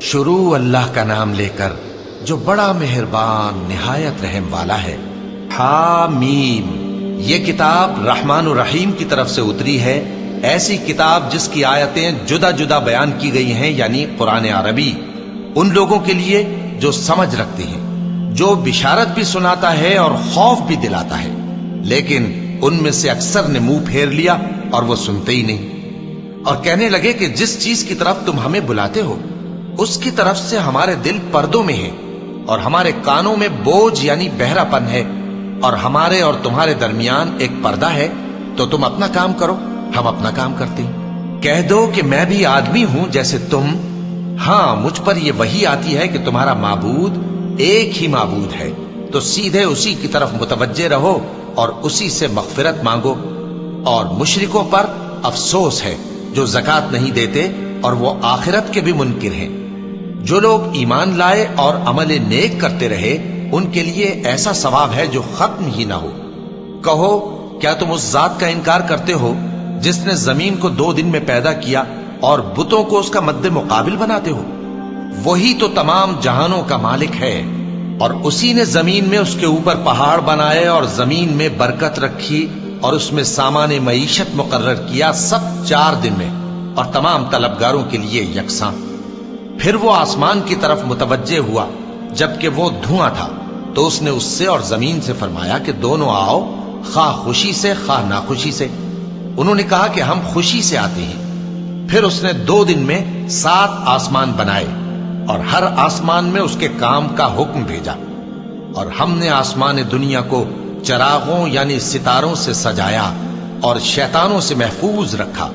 شروع اللہ کا نام لے کر جو بڑا مہربان نہایت رحم والا ہے۔ حامیم، یہ کتاب رحمان الرحیم کی طرف سے اتری ہے، ایسی کتاب جس کی آیتیں جدا جدا بیان کی گئی ہیں، یعنی قرآن عربی، ان لوگوں کے لیے جو سمجھ رکھتے ہیں، جو بشارت بھی سناتا ہے اور خوف بھی دلاتا ہے، لیکن ان میں سے اکثر نے منہ پھیر لیا اور وہ سنتے ہی نہیں، اور کہنے لگے کہ جس چیز کی طرف تم ہمیں بلاتے ہو اس کی طرف سے ہمارے دل پردوں میں ہیں، اور ہمارے کانوں میں بوجھ یعنی بہرا پن ہے، اور ہمارے اور تمہارے درمیان ایک پردہ ہے، تو تم اپنا کام کرو، ہم اپنا کام کرتے ہیں۔ کہہ دو کہ میں بھی آدمی ہوں جیسے تم، ہاں مجھ پر یہ وحی آتی ہے کہ تمہارا معبود ایک ہی معبود ہے، تو سیدھے اسی کی طرف متوجہ رہو اور اسی سے مغفرت مانگو۔ اور مشرکوں پر افسوس ہے جو زکوٰۃ نہیں دیتے اور وہ آخرت کے بھی منکر ہیں۔ جو لوگ ایمان لائے اور عمل نیک کرتے رہے ان کے لیے ایسا ثواب ہے جو ختم ہی نہ ہو۔ کہو کیا تم اس ذات کا انکار کرتے ہو جس نے زمین کو 2 دن میں پیدا کیا اور بتوں کو اس کا مد مقابل بناتے ہو؟ وہی تو تمام جہانوں کا مالک ہے، اور اسی نے زمین میں اس کے اوپر پہاڑ بنائے اور زمین میں برکت رکھی اور اس میں سامان معیشت مقرر کیا، سب 4 دن میں، اور تمام طلبگاروں کے لیے یکساں۔ پھر وہ آسمان کی طرف متوجہ ہوا جبکہ وہ دھواں تھا، تو اس نے اس سے اور زمین سے فرمایا کہ دونوں آؤ، خواہ خوشی سے خواہ ناخوشی سے۔ انہوں نے کہا کہ ہم خوشی سے آتے ہیں۔ پھر اس نے 2 دن میں 7 آسمان بنائے اور ہر آسمان میں اس کے کام کا حکم بھیجا، اور ہم نے آسمان دنیا کو چراغوں یعنی ستاروں سے سجایا اور شیطانوں سے محفوظ رکھا۔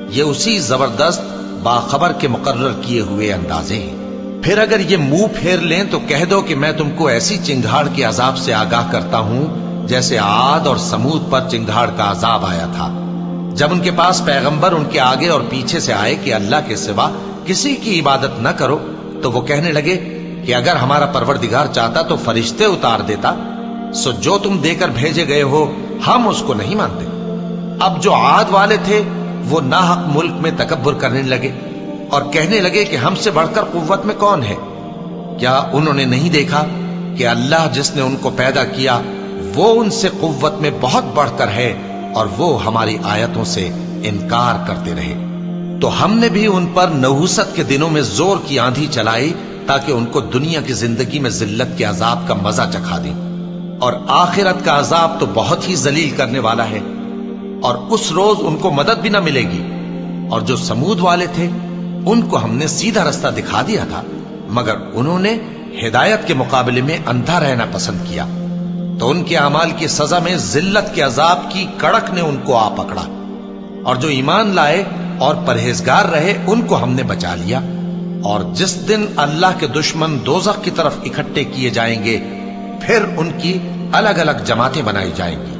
یہ اسی زبردست باخبر کے مقرر کیے ہوئے اندازے ہیں۔ پھر اگر یہ منہ پھیر لیں تو کہہ دو کہ میں تم کو ایسی چنگھاڑ کے عذاب سے آگاہ کرتا ہوں جیسے عاد اور سمود پر چنگھاڑ کا عذاب آیا تھا، جب ان کے پاس پیغمبر ان کے آگے اور پیچھے سے آئے کہ اللہ کے سوا کسی کی عبادت نہ کرو، تو وہ کہنے لگے کہ اگر ہمارا پروردگار چاہتا تو فرشتے اتار دیتا، سو جو تم دے کر بھیجے گئے ہو ہم اس کو نہیں مانتے۔ اب جو عاد والے تھے وہ ناحق ملک میں تکبر کرنے لگے اور کہنے لگے کہ ہم سے بڑھ کر قوت میں کون ہے؟ کیا انہوں نے نہیں دیکھا کہ اللہ جس نے ان کو پیدا کیا وہ ان سے قوت میں بہت بڑھ کر ہے، اور وہ ہماری آیتوں سے انکار کرتے رہے؟ تو ہم نے بھی ان پر نحوست کے دنوں میں زور کی آندھی چلائی تاکہ ان کو دنیا کی زندگی میں ذلت کے عذاب کا مزہ چکھا دیں، اور آخرت کا عذاب تو بہت ہی ذلیل کرنے والا ہے، اور اس روز ان کو مدد بھی نہ ملے گی۔ اور جو سمود والے تھے ان کو ہم نے سیدھا رستہ دکھا دیا تھا، مگر انہوں نے ہدایت کے مقابلے میں اندھا رہنا پسند کیا، تو ان کے اعمال کی سزا میں ذلت کے عذاب کی کڑک نے ان کو آ پکڑا۔ اور جو ایمان لائے اور پرہیزگار رہے ان کو ہم نے بچا لیا۔ اور جس دن اللہ کے دشمن دوزخ کی طرف اکٹھے کیے جائیں گے پھر ان کی الگ الگ جماعتیں بنائی جائیں گی،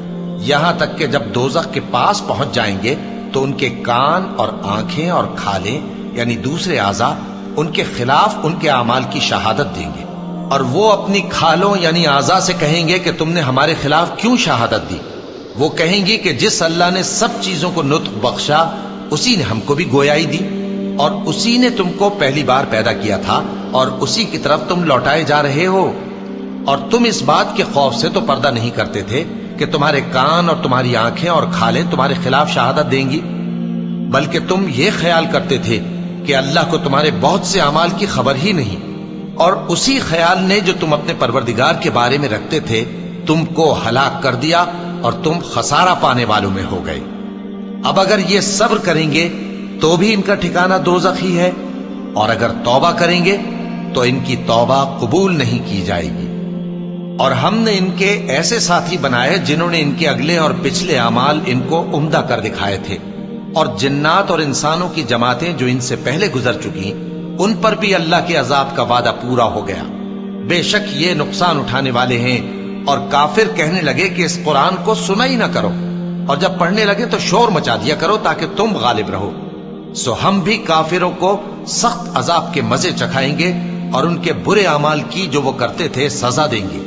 یہاں تک کہ جب دوزخ کے پاس پہنچ جائیں گے تو ان کے کان اور آنکھیں اور کھالیں یعنی دوسرے اعضاء ان کے خلاف ان کے اعمال کی شہادت دیں گے، اور وہ اپنی کھالوں یعنی اعضاء سے کہیں گے کہ تم نے ہمارے خلاف کیوں شہادت دی؟ وہ کہیں گی کہ جس اللہ نے سب چیزوں کو نطق بخشا اسی نے ہم کو بھی گویائی دی، اور اسی نے تم کو پہلی بار پیدا کیا تھا اور اسی کی طرف تم لوٹائے جا رہے ہو، اور تم اس بات کے خوف سے تو پردہ نہیں کرتے تھے کہ تمہارے کان اور تمہاری آنکھیں اور کھالیں تمہارے خلاف شہادت دیں گی، بلکہ تم یہ خیال کرتے تھے کہ اللہ کو تمہارے بہت سے اعمال کی خبر ہی نہیں، اور اسی خیال نے جو تم اپنے پروردگار کے بارے میں رکھتے تھے تم کو ہلاک کر دیا اور تم خسارہ پانے والوں میں ہو گئے۔ اب اگر یہ صبر کریں گے تو بھی ان کا ٹھکانہ دوزخ ہی ہے، اور اگر توبہ کریں گے تو ان کی توبہ قبول نہیں کی جائے گی۔ اور ہم نے ان کے ایسے ساتھی بنائے جنہوں نے ان کے اگلے اور پچھلے اعمال ان کو عمدہ کر دکھائے تھے، اور جنات اور انسانوں کی جماعتیں جو ان سے پہلے گزر چکی ان پر بھی اللہ کے عذاب کا وعدہ پورا ہو گیا۔ بے شک یہ نقصان اٹھانے والے ہیں۔ اور کافر کہنے لگے کہ اس قرآن کو سنا ہی نہ کرو، اور جب پڑھنے لگے تو شور مچا دیا کرو تاکہ تم غالب رہو۔ سو ہم بھی کافروں کو سخت عذاب کے مزے چکھائیں گے اور ان کے برے اعمال کی جو وہ کرتے تھے سزا دیں گے۔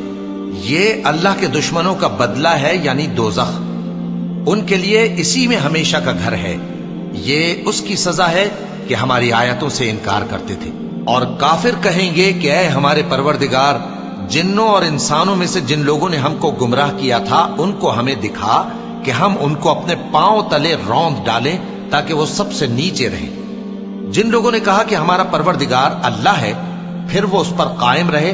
یہ اللہ کے دشمنوں کا بدلہ ہے یعنی دوزخ، ان کے لیے اسی میں ہمیشہ کا گھر ہے۔ یہ اس کی سزا ہے کہ ہماری آیتوں سے انکار کرتے تھے۔ اور کافر کہیں گے کہ اے ہمارے پروردگار، جنوں اور انسانوں میں سے جن لوگوں نے ہم کو گمراہ کیا تھا ان کو ہمیں دکھا کہ ہم ان کو اپنے پاؤں تلے روند ڈالیں تاکہ وہ سب سے نیچے رہیں۔ جن لوگوں نے کہا کہ ہمارا پروردگار اللہ ہے، پھر وہ اس پر قائم رہے،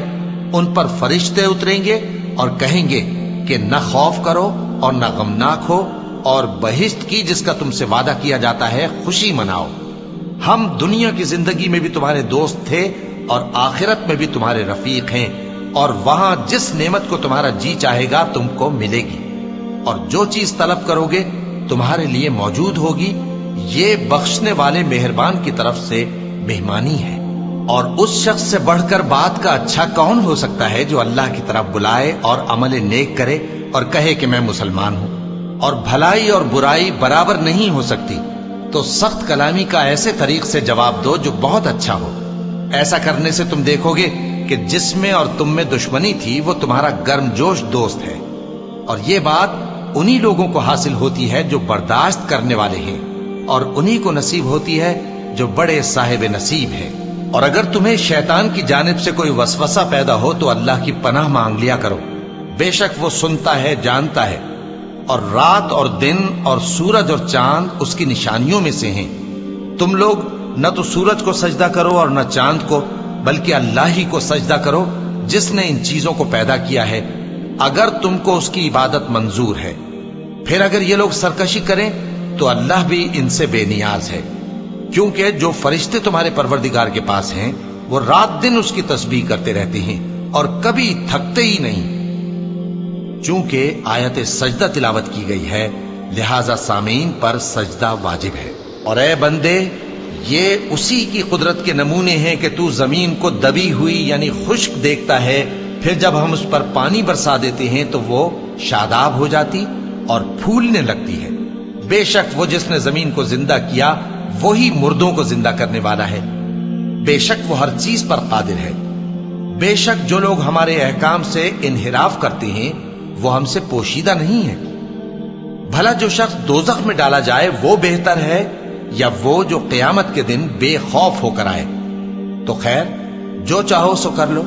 ان پر فرشتے اتریں گے اور کہیں گے کہ نہ خوف کرو اور نہ غمناک ہو، اور بہشت کی جس کا تم سے وعدہ کیا جاتا ہے خوشی مناؤ۔ ہم دنیا کی زندگی میں بھی تمہارے دوست تھے اور آخرت میں بھی تمہارے رفیق ہیں، اور وہاں جس نعمت کو تمہارا جی چاہے گا تم کو ملے گی، اور جو چیز طلب کرو گے تمہارے لیے موجود ہوگی۔ یہ بخشنے والے مہربان کی طرف سے مہمانی ہے۔ اور اس شخص سے بڑھ کر بات کا اچھا کون ہو سکتا ہے جو اللہ کی طرف بلائے اور عمل نیک کرے اور کہے کہ میں مسلمان ہوں۔ اور بھلائی اور برائی برابر نہیں ہو سکتی، تو سخت کلامی کا ایسے طریق سے جواب دو جو بہت اچھا ہو۔ ایسا کرنے سے تم دیکھو گے کہ جس میں اور تم میں دشمنی تھی وہ تمہارا گرم جوش دوست ہے، اور یہ بات انہی لوگوں کو حاصل ہوتی ہے جو برداشت کرنے والے ہیں، اور انہی کو نصیب ہوتی ہے جو بڑے صاحب نصیب ہے۔ اور اگر تمہیں شیطان کی جانب سے کوئی وسوسہ پیدا ہو تو اللہ کی پناہ مانگ لیا کرو، بے شک وہ سنتا ہے، جانتا ہے۔ اور رات اور دن اور سورج اور چاند اس کی نشانیوں میں سے ہیں۔ تم لوگ نہ تو سورج کو سجدہ کرو اور نہ چاند کو، بلکہ اللہ ہی کو سجدہ کرو جس نے ان چیزوں کو پیدا کیا ہے، اگر تم کو اس کی عبادت منظور ہے۔ پھر اگر یہ لوگ سرکشی کریں تو اللہ بھی ان سے بے نیاز ہے، کیونکہ جو فرشتے تمہارے پروردگار کے پاس ہیں وہ رات دن اس کی تسبیح کرتے رہتے ہیں اور کبھی تھکتے ہی نہیں۔ چونکہ آیت سجدہ تلاوت کی گئی ہے لہذا سامعین پر سجدہ واجب ہے۔ اور اے بندے، یہ اسی کی قدرت کے نمونے ہیں کہ تو زمین کو دبی ہوئی یعنی خشک دیکھتا ہے، پھر جب ہم اس پر پانی برسا دیتے ہیں تو وہ شاداب ہو جاتی اور پھولنے لگتی ہے۔ بے شک وہ جس نے زمین کو زندہ کیا وہی مردوں کو زندہ کرنے والا ہے، بے شک وہ ہر چیز پر قادر ہے۔ بے شک جو لوگ ہمارے احکام سے انحراف کرتے ہیں وہ ہم سے پوشیدہ نہیں ہے۔ بھلا جو شخص دوزخ میں ڈالا جائے وہ بہتر ہے یا وہ جو قیامت کے دن بے خوف ہو کر آئے؟ تو خیر، جو چاہو سو کر لو،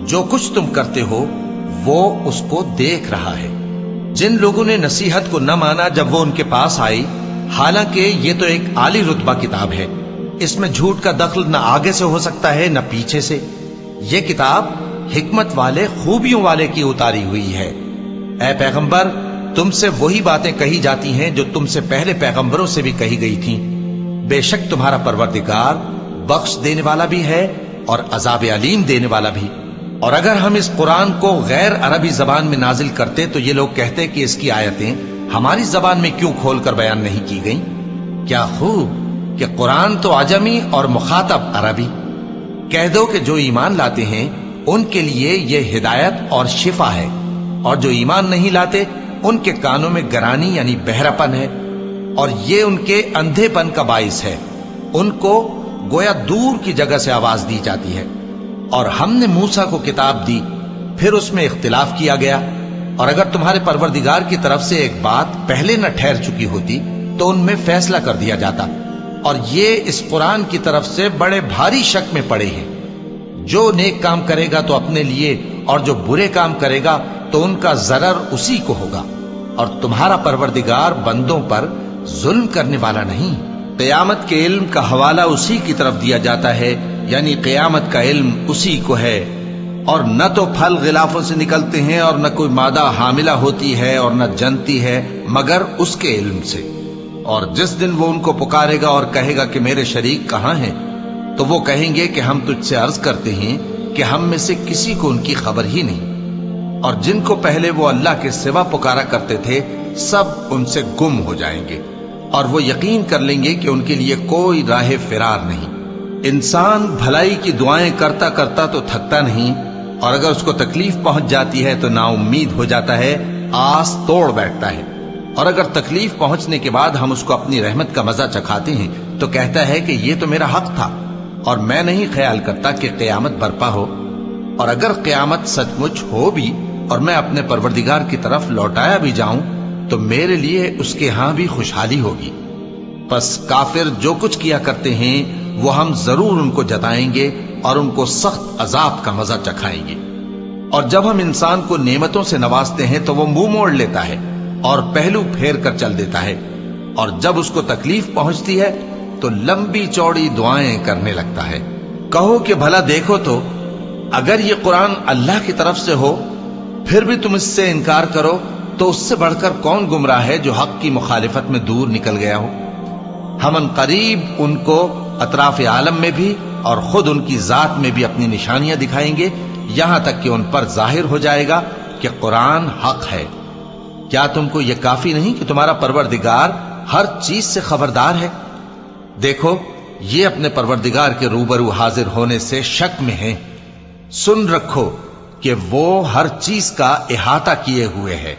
جو کچھ تم کرتے ہو وہ اس کو دیکھ رہا ہے۔ جن لوگوں نے نصیحت کو نہ مانا جب وہ ان کے پاس آئی، حالانکہ یہ تو ایک عالی رتبہ کتاب ہے، اس میں جھوٹ کا دخل نہ آگے سے ہو سکتا ہے نہ پیچھے سے۔ یہ کتاب حکمت والے، خوبیوں والے کی اتاری ہوئی ہے۔ اے پیغمبر، تم سے وہی باتیں کہی جاتی ہیں جو تم سے پہلے پیغمبروں سے بھی کہی گئی تھیں۔ بے شک تمہارا پروردگار بخش دینے والا بھی ہے اور عذاب علیم دینے والا بھی۔ اور اگر ہم اس قرآن کو غیر عربی زبان میں نازل کرتے تو یہ لوگ کہتے کہ اس کی آیتیں ہماری زبان میں کیوں کھول کر بیان نہیں کی گئیں؟ کیا خوب کہ قرآن تو عجمی اور مخاطب عربی۔ کہہ دو کہ جو ایمان لاتے ہیں ان کے لیے یہ ہدایت اور شفا ہے، اور جو ایمان نہیں لاتے ان کے کانوں میں گرانی یعنی بہراپن ہے، اور یہ ان کے اندھے پن کا باعث ہے۔ ان کو گویا دور کی جگہ سے آواز دی جاتی ہے۔ اور ہم نے موسیٰ کو کتاب دی، پھر اس میں اختلاف کیا گیا، اور اگر تمہارے پروردگار کی طرف سے ایک بات پہلے نہ ٹھہر چکی ہوتی تو ان میں فیصلہ کر دیا جاتا۔ اور یہ اس قرآن کی طرف سے بڑے بھاری شک میں پڑے ہیں۔ جو نیک کام کرے گا تو اپنے لیے، اور جو برے کام کرے گا تو ان کا ضرر اسی کو ہوگا، اور تمہارا پروردگار بندوں پر ظلم کرنے والا نہیں۔ قیامت کے علم کا حوالہ اسی کی طرف دیا جاتا ہے، یعنی قیامت کا علم اسی کو ہے۔ اور نہ تو پھل غلافوں سے نکلتے ہیں اور نہ کوئی مادہ حاملہ ہوتی ہے اور نہ جنتی ہے مگر اس کے علم سے۔ اور جس دن وہ ان کو پکارے گا اور کہے گا کہ میرے شریک کہاں ہیں، تو وہ کہیں گے کہ ہم تجھ سے عرض کرتے ہیں کہ ہم میں سے کسی کو ان کی خبر ہی نہیں۔ اور جن کو پہلے وہ اللہ کے سوا پکارا کرتے تھے سب ان سے گم ہو جائیں گے، اور وہ یقین کر لیں گے کہ ان کے لیے کوئی راہ فرار نہیں۔ انسان بھلائی کی دعائیں کرتا کرتا تو تھکتا نہیں، اور اگر اس کو تکلیف پہنچ جاتی ہے تو نا امید ہو جاتا ہے، آس توڑ بیٹھتا ہے۔ اور اگر تکلیف پہنچنے کے بعد ہم اس کو اپنی رحمت کا مزہ چکھاتے ہیں تو کہتا ہے کہ یہ تو میرا حق تھا، اور میں نہیں خیال کرتا کہ قیامت برپا ہو۔ اور اگر قیامت سچ مچ ہو بھی اور میں اپنے پروردگار کی طرف لوٹایا بھی جاؤں تو میرے لیے اس کے ہاں بھی خوشحالی ہوگی۔ پس کافر جو کچھ کیا کرتے ہیں وہ ہم ضرور ان کو جتائیں گے اور ان کو سخت عذاب کا مزہ چکھائیں گے۔ اور جب ہم انسان کو نعمتوں سے نوازتے ہیں تو وہ منہ موڑ لیتا ہے اور پہلو پھیر کر چل دیتا ہے، اور جب اس کو تکلیف پہنچتی ہے تو لمبی چوڑی دعائیں کرنے لگتا ہے۔ کہو کہ بھلا دیکھو تو اگر یہ قرآن اللہ کی طرف سے ہو پھر بھی تم اس سے انکار کرو تو اس سے بڑھ کر کون گمراہ ہے جو حق کی مخالفت میں دور نکل گیا ہو۔ ہم ان قریب ان کو اطراف عالم میں بھی اور خود ان کی ذات میں بھی اپنی نشانیاں دکھائیں گے، یہاں تک کہ ان پر ظاہر ہو جائے گا کہ قرآن حق ہے۔ کیا تم کو یہ کافی نہیں کہ تمہارا پروردگار ہر چیز سے خبردار ہے؟ دیکھو یہ اپنے پروردگار کے روبرو حاضر ہونے سے شک میں ہیں، سن رکھو کہ وہ ہر چیز کا احاطہ کیے ہوئے ہے۔